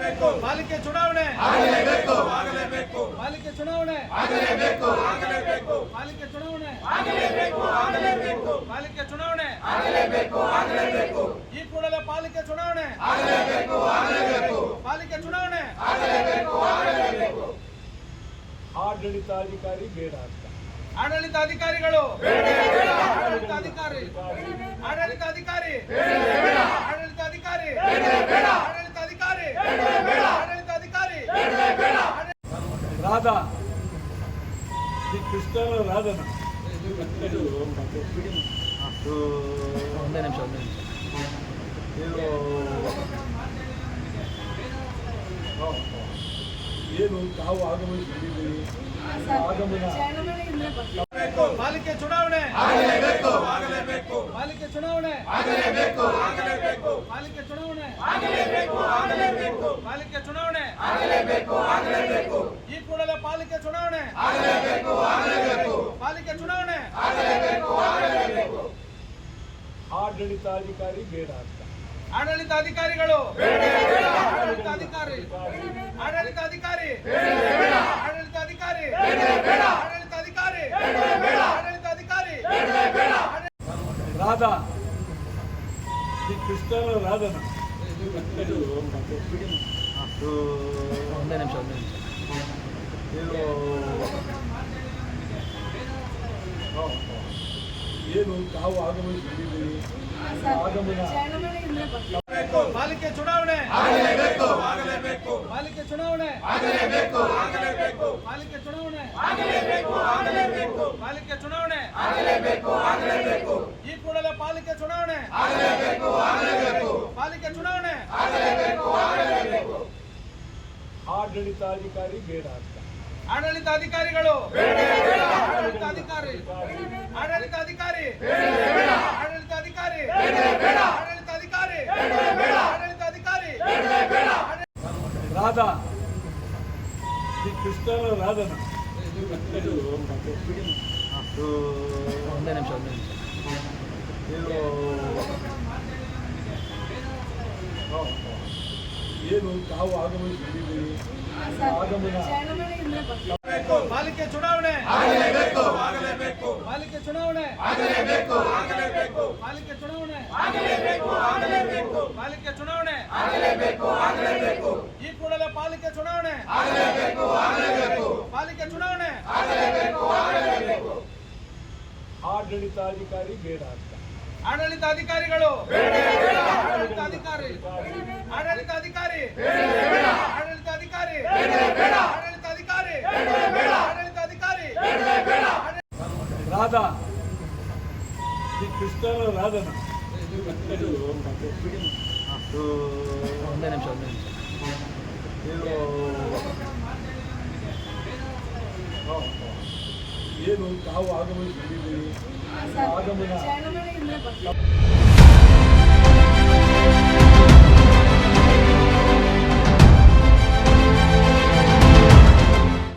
ಪಾಲಿಕೆ ಚುನಾವಣೆ ಆಗಲೇಬೇಕು ಪಾಲಿಕೆ ಚುನಾವಣೆ ಆಗಲೇಬೇಕು ಪಾಲಿಕೆ ಚುನಾವಣೆ ಆಗಲೇಬೇಕು ಪಾಲಿಕೆ ಚುನಾವಣೆ ಆಗಲೇಬೇಕು ಈ ಕೂಡಲೇ ಪಾಲಿಕೆ ಚುನಾವಣೆ ಆಗಲೇಬೇಕು ಪಾಲಿಕೆ ಚುನಾವಣೆ ಆಗಲೇಬೇಕು ಆಡಳಿತಾಧಿಕಾರಿ ಬೇಡ ಅಂತ ಆಡಳಿತಾಧಿಕಾರಿಗಳು ಆಡಳಿತಾಧಿಕಾರಿ ಆಡಳಿತಾಧಿಕಾರಿ ಆಡಳಿತಾಧಿಕಾರಿ ಆಡಳಿತಾಧಿಕಾರಿ ಆಡಳಿತಾಧಿಕಾರಿ ರಾಧಾ ಶ್ರೀ ಕೃಷ್ಣನ ರಾಧನ ಒಂದೇ ನಿಮಿಷ ಏನು ತಾವು ಆಗಮಿಸಿದ್ದೀರಿ ಆಗಮನ ಪಾಲಿಕೆ ಚುನಾವಣೆ ಆಗಲೇಬೇಕು ಪಾಲಿಕೆ ಚುನಾವಣೆ ಆಗಲೇಬೇಕು ಪಾಲಿಕೆ ಚುನಾವಣೆ ಆಗಲೇಬೇಕು ಪಾಲಿಕೆ ಚುನಾವಣೆ ಆಗಲೇಬೇಕು ಈ ಕೂಡಲೇ ಪಾಲಿಕೆ ಚುನಾವಣೆ ಆಗಲೇಬೇಕು ಪಾಲಿಕೆ ಚುನಾವಣೆ ಆಗಲೇಬೇಕು ಆಡಳಿತಾಧಿಕಾರಿ ಬೇಡ ಅಂತ ಆಡಳಿತಾಧಿಕಾರಿಗಳು ಆಡಳಿತಾಧಿಕಾರಿ ಆಡಳಿತಾಧಿಕಾರಿ ಆಡಳಿತಾಧಿಕಾರಿ ಆಡಳಿತಾಧಿಕಾರಿ ಆಡಳಿತಾಧಿಕಾರಿ ರಾಧಾ ಶ್ರೀ ಕೃಷ್ಣನ ರಾಧನ ಒಂದೇ ನಿಮಿಷ ಏನು ತಾವು ಆಗಮಿಸಿದ್ದೀರಿ ಆಗಮನ ಪಾಲಿಕೆ ಚುನಾವಣೆ ಆಗಲೇಬೇಕು ಪಾಲಿಕೆ ಚುನಾವಣೆ ಆಗಲೇಬೇಕು ಪಾಲಿಕೆ ಚುನಾವಣೆ ಆಗಲೇಬೇಕು ಪಾಲಿಕೆ ಚುನಾವಣೆ ಆಗಲೇಬೇಕು ಈ ಕೂಡಲೇ ಪಾಲಿಕೆ ಚುನಾವಣೆ ಆಗಲೇಬೇಕು ಪಾಲಿಕೆ ಚುನಾವಣೆ ಆಗಲೇಬೇಕು ಆಡಳಿತಾಧಿಕಾರಿ ಬೇಡ ಅಂತ ಆಡಳಿತಾಧಿಕಾರಿಗಳು ಆಡಳಿತಾಧಿಕಾರಿ ಆಡಳಿತಾಧಿಕಾರಿ ಆಡಳಿತಾಧಿಕಾರಿ ಆಡಳಿತಾಧಿಕಾರಿ ಆಡಳಿತಾಧಿಕಾರಿ ರಾಧಾ ಶ್ರೀ ಕೃಷ್ಣನ ರಾಧನ ಒಂದೇ ನಿಮಿಷ ಏನು ತಾವು ಆಗಮಿಸಿದ್ದೀರಿ ಆಗಮನ ಪಾಲಿಕೆ ಚುನಾವಣೆ ಆಗಲೇಬೇಕು ಪಾಲಿಕೆ ಚುನಾವಣೆ ಆಗಲೇಬೇಕು ಪಾಲಿಕೆ ಚುನಾವಣೆ ಆಗಲೇಬೇಕು ಪಾಲಿಕೆ ಚುನಾವಣೆ ಆಗಲೇಬೇಕು ಈ ಕೂಡಲೇ ಪಾಲಿಕೆ ಚುನಾವಣೆ ಆಗಲೇಬೇಕು ಪಾಲಿಕೆ ಚುನಾವಣೆ ಆಗಲೇಬೇಕು ಆಡಳಿತಾಧಿಕಾರಿ ಬೇಡ ಅಂತ ಆಡಳಿತಾಧಿಕಾರಿಗಳು ಆಡಳಿತಾಧಿಕಾರಿ ಆಡಳಿತಾಧಿಕಾರಿ ಆಡಳಿತಾಧಿಕಾರಿ ಆಡಳಿತಾಧಿಕಾರಿ ಆಡಳಿತಾಧಿಕಾರಿ ರಾಧಾ ಶ್ರೀ ಕೃಷ್ಣನ ರಾಧನ ಒಂದೇ ನಿಮಿಷ ಏನು ತಾವು ಆಗಮಿಸಿದ್ದೀರಿ ಆಗಮನ